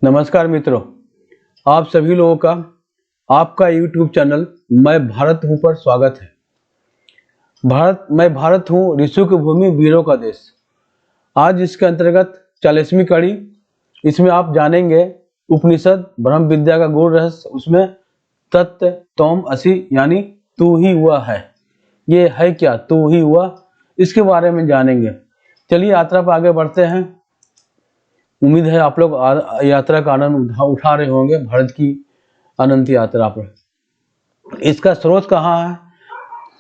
नमस्कार मित्रों, आप सभी लोगों का आपका YouTube चैनल मैं भारत हूँ पर स्वागत है। मैं भारत हूँ, ऋषियों की भूमि, वीरों का देश। आज इसके अंतर्गत 40वीं कड़ी, इसमें आप जानेंगे उपनिषद ब्रह्म विद्या का गूढ़ रहस्य। उसमें तत्व त्वम असि यानी तू ही हुआ है। ये है क्या तू ही हुआ, इसके बारे में जानेंगे। चलिए यात्रा पर आगे बढ़ते हैं। उम्मीद है आप लोग यात्रा का आनंद उठा रहे होंगे, भारत की अनंत यात्रा पर। इसका स्रोत कहाँ है?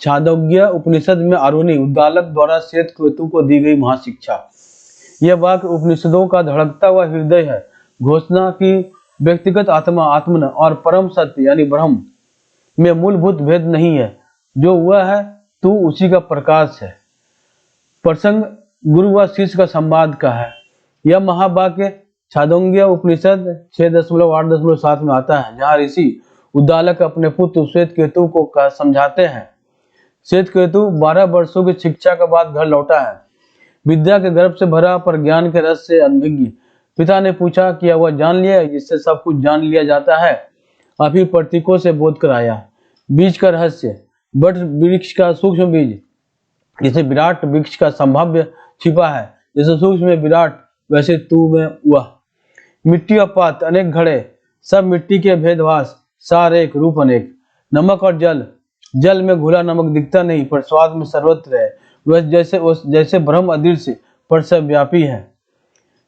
छांदोग्य उपनिषद में आरुणि उद्दालक द्वारा श्वेत केतु को दी गई महाशिक्षा। यह वाक्य उपनिषदों का धड़कता हुआ हृदय है। घोषणा की व्यक्तिगत आत्मा, आत्मन और परम सत्य यानी ब्रह्म में मूलभूत भेद नहीं है। जो हुआ है तू उसी का प्रकाश है। प्रसंग गुरु व शिष्य का संवाद का है। यह महावाक्य छांदोग्य उपनिषद 6.8.7 में आता है, जहाँ ऋषि उद्दालक अपने पुत्र श्वेत केतु को समझाते हैं। श्वेत केतु 12 वर्षों की शिक्षा के बाद घर लौटा है, विद्या के गर्भ से भरा पर ज्ञान के रस से अनभिज्ञ। पिता ने पूछा कि वह जान लिया जिससे सब कुछ जान लिया जाता है। अभी प्रतीकों से बोध कराया। बीज का रहस्य, वट वृक्ष का सूक्ष्म बीज जिसे विराट वृक्ष का संभाव्य छिपा है। जैसे सूक्ष्म में विराट, वैसे तू में हुआ। मिट्टी और पात अनेक घड़े, सब मिट्टी के भेदभास, सार एक रूप अनेक। नमक और जल, जल में घुला नमक दिखता नहीं पर स्वाद में सर्वत्र है। वह जैसे ब्रह्म अदृश्य पर सब व्यापी है।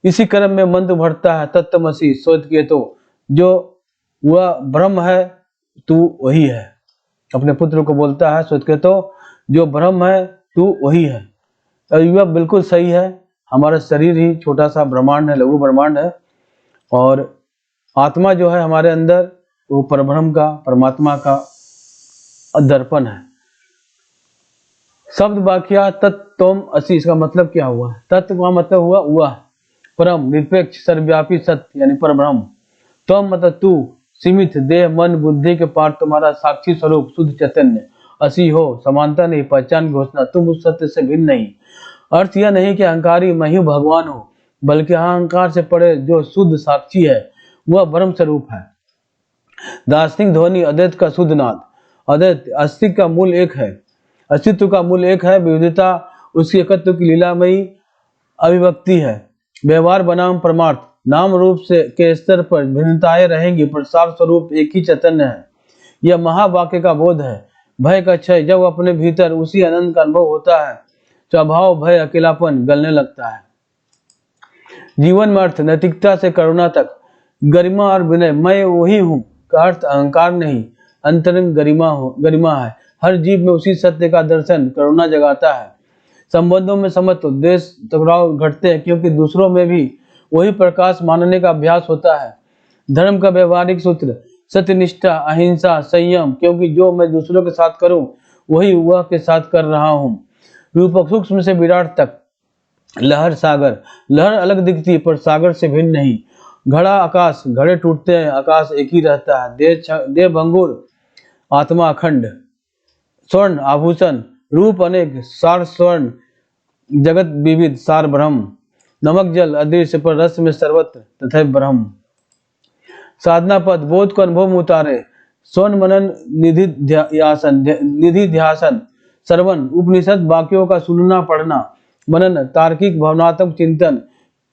इसी क्रम में मंत्र बढ़ता है, तत्त्वमसि श्वेत केतु, जो वह ब्रह्म है तू वही है। अपने पुत्र को बोलता है, श्वेत केतु जो ब्रह्म है तू वही है। यह बिल्कुल सही है। हमारा शरीर ही छोटा सा ब्रह्मांड है, लघु ब्रह्मांड है, और आत्मा जो है हमारे अंदर वो परब्रह्म का, परमात्मा का दर्पण है। शब्द वाक्य तत्त्वम असि, इसका मतलब क्या हुआ? तत्व का मतलब हुआ परम निरपेक्ष सर्वव्यापी सत्य यानी परब्रह्म। त्वम मतलब तू, सीमित देह मन बुद्धि के पार तुम्हारा साक्षी स्वरूप शुद्ध चैतन्य। असि हो, समानता नहीं, पहचान घोषणा, तुम उस सत्य से भिन्न नहीं। अर्थ यह नहीं कि अहंकारी मैं ही भगवान हो, बल्कि अहंकार से परे जो शुद्ध साक्षी है वह ब्रह्म स्वरूप है। दार्शनिक ध्वनि अद्वैत का शुद्ध नाद। अद्वैत अस्तित्व का मूल एक है, अस्तित्व का मूल एक है। विविधता उसकी एकत्व की लीलामयी अभिव्यक्ति है। व्यवहार बनाम परमार्थ, नाम रूप से के स्तर पर भिन्नताएं रहेंगी पर सार स्वरूप एक ही चैतन्य है। यह महावाक्य का बोध है। भय का क्षय, जब अपने भीतर उसी आनंद का अनुभव होता है, स्वभाव भय अकेलापन गलने लगता है। जीवन में अर्थ, नैतिकता से करुणा तक, गरिमा और विनय। मैं वही हूँ का अर्थ अहंकार नहीं, अंतरंग गरिमा है। हर जीव में उसी सत्य का दर्शन करुणा जगाता है। संबंधों में समत्व, देश टकराव घटते हैं क्योंकि दूसरों में भी वही प्रकाश मानने का अभ्यास होता है। धर्म का व्यवहारिक सूत्र, सत्यनिष्ठा, अहिंसा, संयम, क्योंकि जो मैं दूसरों के साथ करूं वही वह के साथ कर रहा हूं। रूपक सूक्ष्म से विराट तक, लहर सागर, लहर अलग दिखती पर सागर से भिन्न नहीं। घड़ा आकाश, घड़े टूटते हैं, आकाश एक ही रहता है। देह भंगुर, आत्मा अखंड। स्वर्ण आभूषण, रूप अनेक, सार स्वर्ण, जगत विविध, सार ब्रह्म। नमक जल अदृश्य पर रस में सर्वत्र तथा ब्रह्म। साधना पद, बोध को अनुभव में उतारे। स्वर्ण मनन निधि ध्यासन, श्रवण उपनिषद वाक्यों का सुनना पढ़ना। मनन तार्किक भावनात्मक चिंतन,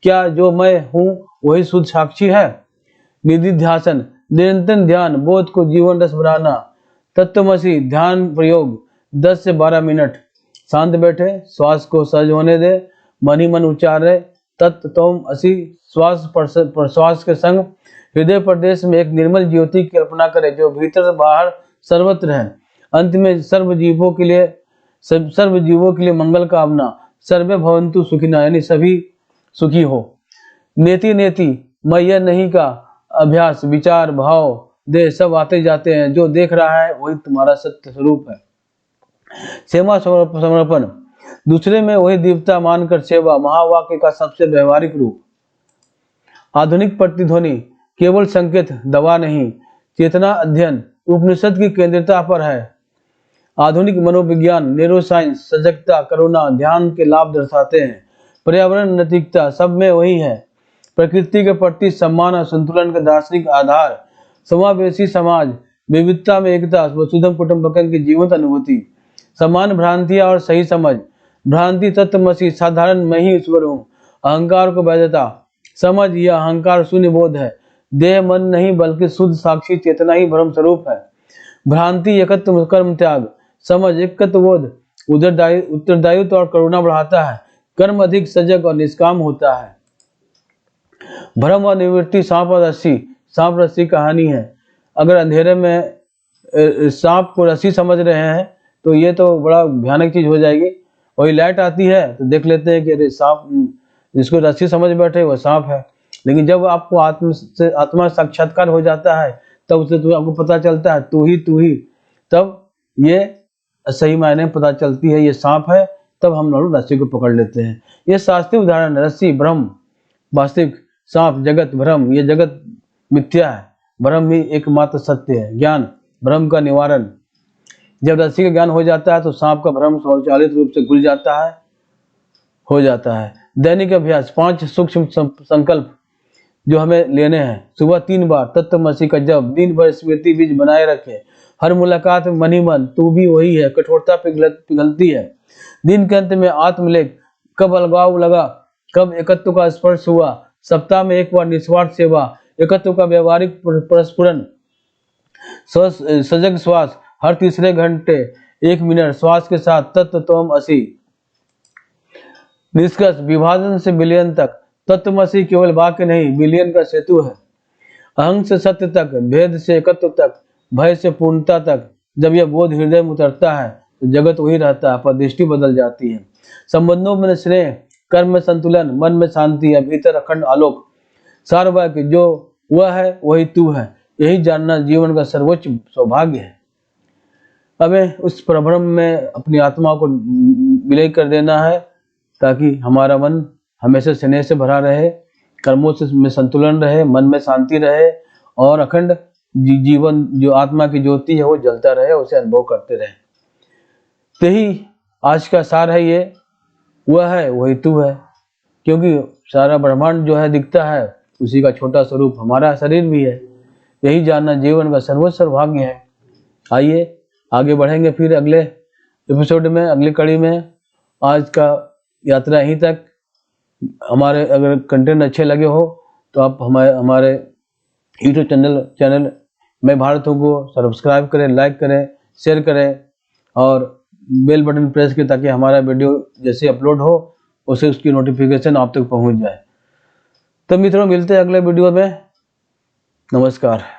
क्या जो मैं हूँ वही शुद्ध साक्षी है। निधिध्यासन निरंतर ध्यान, बोध को जीवन रस बनाना। तत्त्वमसि ध्यान प्रयोग 10 से 12 मिनट। शांत बैठे, श्वास को सहज होने दे, मन ही मन उच्चारे तत्त्वम असि। श्वास प्रश्वास के संग हृदय प्रदेश में एक निर्मल ज्योति की कल्पना करे जो भीतर से बाहर सर्वत्र है। अंत में सर्व जीवों के लिए मंगल कामना। सर्वे भवन्तु सुखिनः यानी सभी सुखी हो। नेति नेति, मैं यह नहीं का अभ्यास, विचार भाव देह सब आते जाते हैं। जो देख रहा है वही तुम्हारा सत्य स्वरूप है। सेवा समर्पण, दूसरे में वही देवता मानकर सेवा, महावाक्य का सबसे व्यवहारिक रूप। आधुनिक प्रतिध्वनि, केवल संकेत, दवा नहीं। चेतना अध्ययन, उपनिषद की केंद्रता पर है। आधुनिक मनोविज्ञान, न्यूरोसाइंस, सजगता, करुणा, ध्यान के लाभ दर्शाते हैं। पर्यावरण नैतिकता, सब में वही है। प्रकृति के प्रति सम्मान और संतुलन का दार्शनिक आधार, समावेशी समाज, विविधता में एकता, वसुधैव कुटुंबकम की जीवंत अनुभूति, समान भ्रांतियां और सही समझ, भ्रांति तत्वमसि, साधारण मैं ही ईश्वर हूँ, अहंकार को वैधता, समझ यह अहंकार शून्य बोध है, देह मन नहीं बल्कि शुद्ध साक्षी चेतना ही ब्रह्म स्वरूप है, भ्रांति एकत्व कर्म त्याग, समझ एकत्व बोध, उत्तरदायित्व और करुणा बढ़ाता है, कर्म अधिक सजग और निष्काम होता है, भ्रम और निवृत्ति, सांप और रस्सी, सांप रस्सी कहानी है। अगर अंधेरे में सांप को रस्सी समझ रहे हैं तो ये तो बड़ा भयानक चीज हो जाएगी। वही लाइट आती है तो देख लेते हैं कि अरे सांप, जिसको रस्सी समझ बैठे वो सांप है। लेकिन जब आपको आत्मा साक्षात्कार हो जाता है तब उसे तो आपको पता चलता है तू ही, तब ये सही मायने पता चलती है ये सांप है, तब हम लोग रस्सी को पकड़ लेते हैं। ये शास्त्रीय उदाहरण है। रस्सी ब्रह्म, वास्तविक, सांप जगत, भ्रम, ये जगत मिथ्या है, ब्रह्म ही एकमात्र सत्य है। ज्ञान, भ्रम का निवारण। जब रस्सी का ज्ञान हो जाता है तो सांप का भ्रम स्वचालित रूप से खुल जाता है, हो जाता है। दैनिक अभ्यास, 5 सूक्ष्म संकल्प जो हमें लेने हैं। सुबह 3 बार तत्वमसि का जप, दिन भर स्मृति बीज बनाए रखे, हर मुलाकात में मन ही मन तू भी वही है, कठोरता पिघलती है। दिन के अंत में आत्मलेख, कब अलगाव लगा, कब एकत्व का स्पर्श हुआ, सप्ताह में 1 बार निस्वार्थ सेवा, एकत्व का व्यवहारिक परस्फुरन, सजग श्वास, हर तीसरे घंटे 1 मिनट श्वास के साथ तत्वमसि। निष्कर्ष, विभाजन से बिलियन तक तत्वमसि केवल वाक्य नहीं, बिलियन का सेतु है। अहंग से सत्य तक, भेद से एकत्व तक, भय से पूर्णता तक। जब यह बोध हृदय में उतरता है तो जगत वही रहता है, पर दृष्टि बदल जाती है। संबंधों में स्नेह, कर्म में संतुलन, मन में शांति है, भीतर अखंड आलोक। सार वाक्य, जो वह है वही तू है, यही जानना जीवन का सर्वोच्च सौभाग्य है। हमें उस प्रभ्रम में अपनी आत्मा को विलय कर देना है ताकि हमारा मन हमेशा स्नेह से भरा रहे, कर्मों से में संतुलन रहे, मन में शांति रहे और अखंड जीवन जो आत्मा की ज्योति है वो जलता रहे, उसे अनुभव करते रहे। तो ही आज का सार है, ये वह है वही तू है। क्योंकि सारा ब्रह्मांड जो है दिखता है, उसी का छोटा स्वरूप हमारा शरीर भी है। यही जानना जीवन का सर्वोच्च सौभाग्य है। आइए आगे बढ़ेंगे फिर अगले एपिसोड में, अगली कड़ी में। आज का यात्रा यहीं तक। हमारे अगर कंटेंट अच्छे लगे हो तो आप हमारे यूट्यूब चैनल मैं भारत हूँ को सब्सक्राइब करें, लाइक करें, शेयर करें और बेल बटन प्रेस करें ताकि हमारा वीडियो जैसे अपलोड हो उसे उसकी नोटिफिकेशन आप तक पहुँच जाए। तो मित्रों, मिलते हैं अगले वीडियो में। नमस्कार।